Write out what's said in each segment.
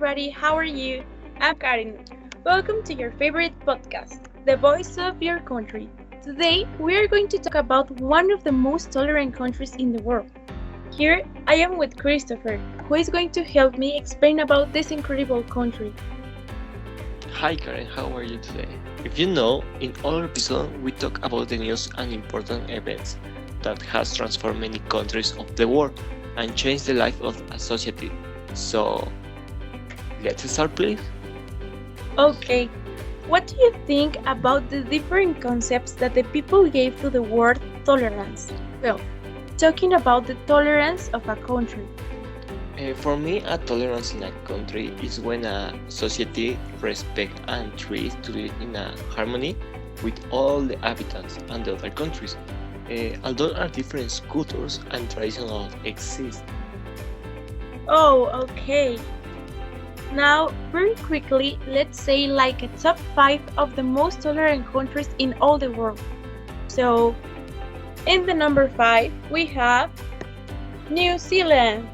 everybody, how are you? I'm Karen. Welcome to your favorite podcast, The Voice of Your Country. Today, we are going to talk about one of the most tolerant countries in the world. Here, I am with Christopher, who is going to help me explain about this incredible country. Hi Karen, how are you today? If you know, in our episode we talk about the news and important events that has transformed many countries of the world and changed the life of a society. So, let's start please. Okay, what do you think about the different concepts that the people gave to the word tolerance? Well, talking about the tolerance of a country. For me, a tolerance in a country is when a society respect and tries to live in a harmony with all the inhabitants and the other countries. Although our different cultures and traditions exist. Oh, okay. Now, very quickly, let's say like a top 5 of the most tolerant countries in all the world. So, in the number 5, we have New Zealand.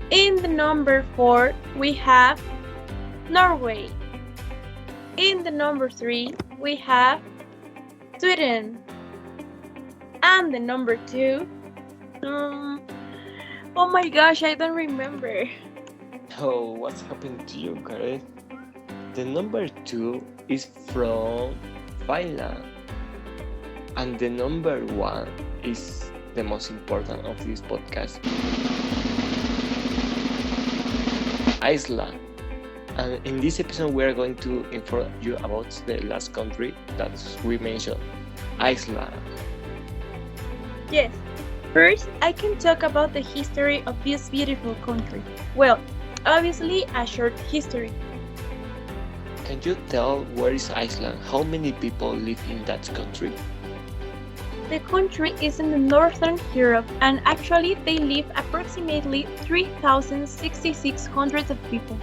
In the number 4, we have Norway. In the number 3, we have Sweden. And the number 2, oh my gosh, I don't remember. Oh, what's happened to you, Karen? The number 2 is from Finland, and the number 1 is the most important of this podcast, Iceland. And in this episode, we are going to inform you about the last country that we mentioned, Iceland. Yes. First, I can talk about the history of this beautiful country. Well, obviously a short history. Can you tell where is Iceland? How many people live in that country? The country is in the northern Europe and actually they live approximately 3,600 of people.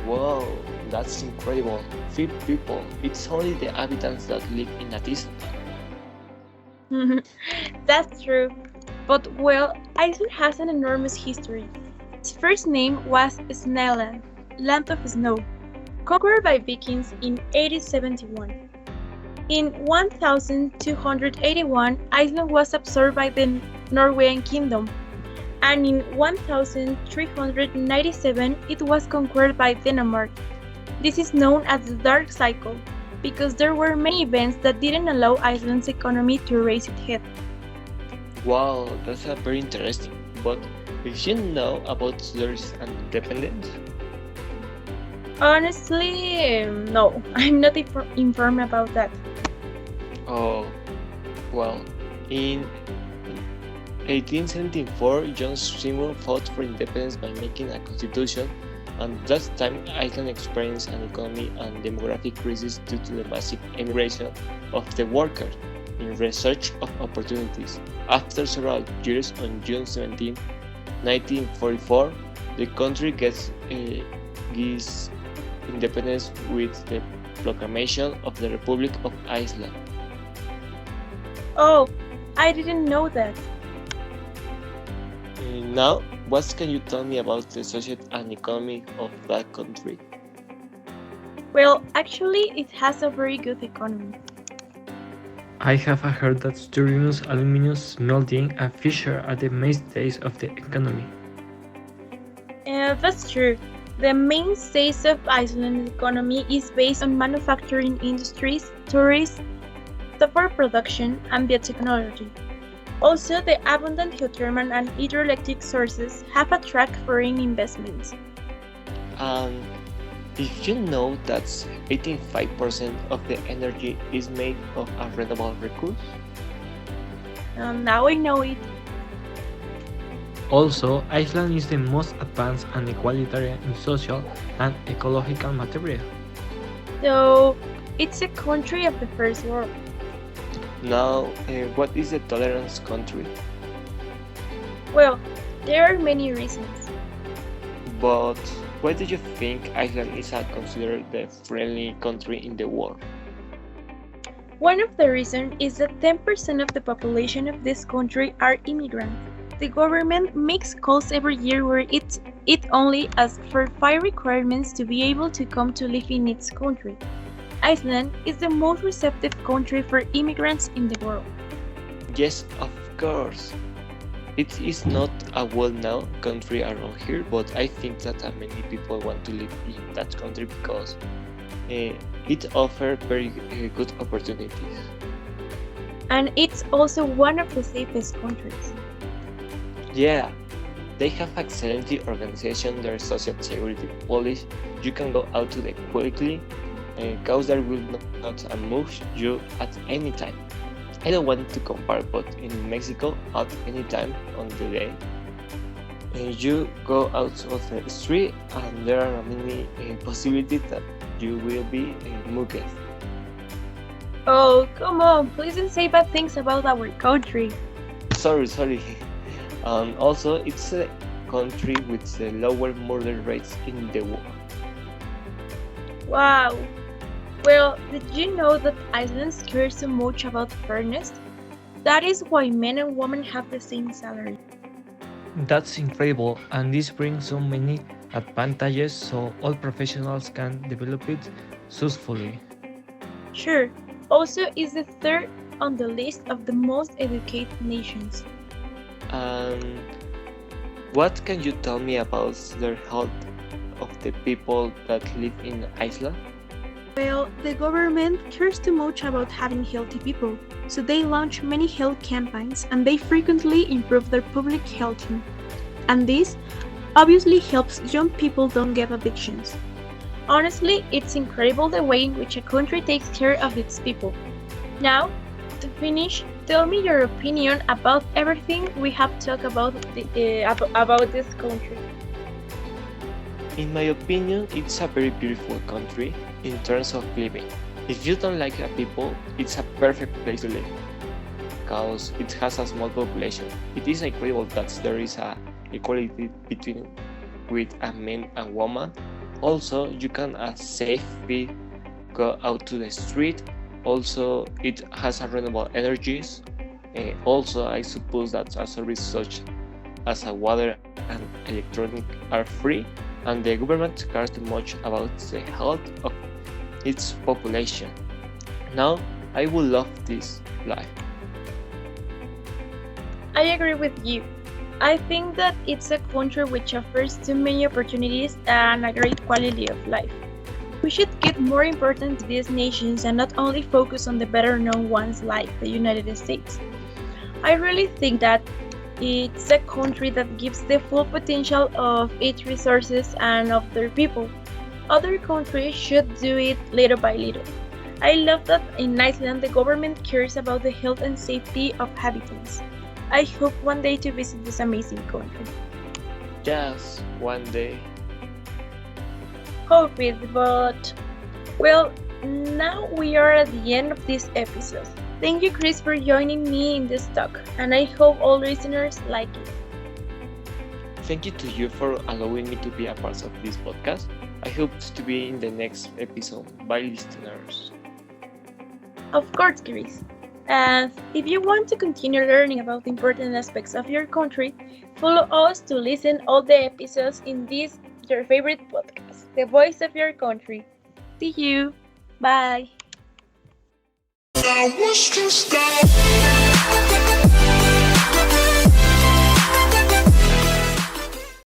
Wow, that's incredible. Few people. It's only the inhabitants that live in a desert. That's true. But well, Iceland has an enormous history. Its first name was Snæland, Land of Snow, conquered by Vikings in 871. In 1281, Iceland was absorbed by the Norwegian kingdom, and in 1397 it was conquered by Denmark. This is known as the Dark Cycle, because there were many events that didn't allow Iceland's economy to raise its head. Wow, that's a very interesting. But if you know about their independence, Honestly, no, I'm not informed about that. oh, well, in 1874, John Seymour fought for independence by making a constitution, and that time Iceland experienced an economy and demographic crisis due to the massive emigration of the workers in research of opportunities. After several years, on June 17, 1944, the country gets independence with the proclamation of the Republic of Iceland. Oh, I didn't know that. Now, what can you tell me about the society and economy of that country? Well, actually, it has a very good economy. I have heard that tourism, aluminum smelting, and fishing are the mainstays of the economy. That's true. The mainstays of Iceland's economy is based on manufacturing industries, tourism, software production, and biotechnology. Also, the abundant geothermal and hydroelectric sources have attracted foreign investments. And if you know that 85% of the energy is made of a renewable resource, Now I know it. Also, Iceland is the most advanced and egalitarian in social and ecological material. So, it's a country of the first world. now what is the tolerance country? Well, there are many reasons. But why do you think Iceland is considered the friendly country in the world? One of the reasons is that 10% of the population of this country are immigrants. The government makes calls every year where it only asks for five requirements to be able to come to live in its country. Iceland is the most receptive country for immigrants in the world. Yes, of course. It is not a well-known country around here, but I think that many people want to live in that country because it offers very good opportunities. And it's also one of the safest countries. Yeah, they have excellent organization, their social security policy. You can go out to the quickly, cause there will not move you at any time. I don't want to compare, but in Mexico, at any time on the day, you go out of the street and there are many possibilities that you will be mugged. Oh, come on, please don't say bad things about our country. Sorry. And also, it's a country with the lower murder rates in the world. Wow. Well, did you know that Iceland cares so much about fairness? That is why men and women have the same salary. That's incredible, and this brings so many advantages so all professionals can develop it successfully. Sure, also is the third on the list of the most educated nations. And what can you tell me about the health of the people that live in Iceland? Well, the government cares too much about having healthy people, so they launch many health campaigns and they frequently improve their public health. And this obviously helps young people don't get addictions. Honestly, it's incredible the way in which a country takes care of its people. Now, to finish, tell me your opinion about everything we have talked about about this country. In my opinion, it's a very beautiful country in terms of living. If you don't like the people, it's a perfect place to live because it has a small population. It is incredible that there is a equality between with a man and woman. Also, you can safely go out to the street. Also, it has a renewable energies. Also, I suppose that a service such as a water and electronic are free, and the government cares too much about the health of its population. Now, I would love this life. I agree with you. I think that it's a country which offers too many opportunities and a great quality of life. We should give more importance to these nations and not only focus on the better known ones like the United States. I really think that it's a country that gives the full potential of its resources and of their people. Other countries should do it little by little. I love that in Iceland the government cares about the health and safety of inhabitants. I hope one day to visit this amazing country. Just one day. Hope it, but well, now we are at the end of this episode. Thank you, Chris, for joining me in this talk, and I hope all listeners like it. Thank you to you for allowing me to be a part of this podcast. I hope to be in the next episode. Bye, listeners. Of course, Chris. And if you want to continue learning about important aspects of your country, follow us to listen all the episodes in this your favorite podcast, The Voice of Your Country. See you. Bye. I wish to stop.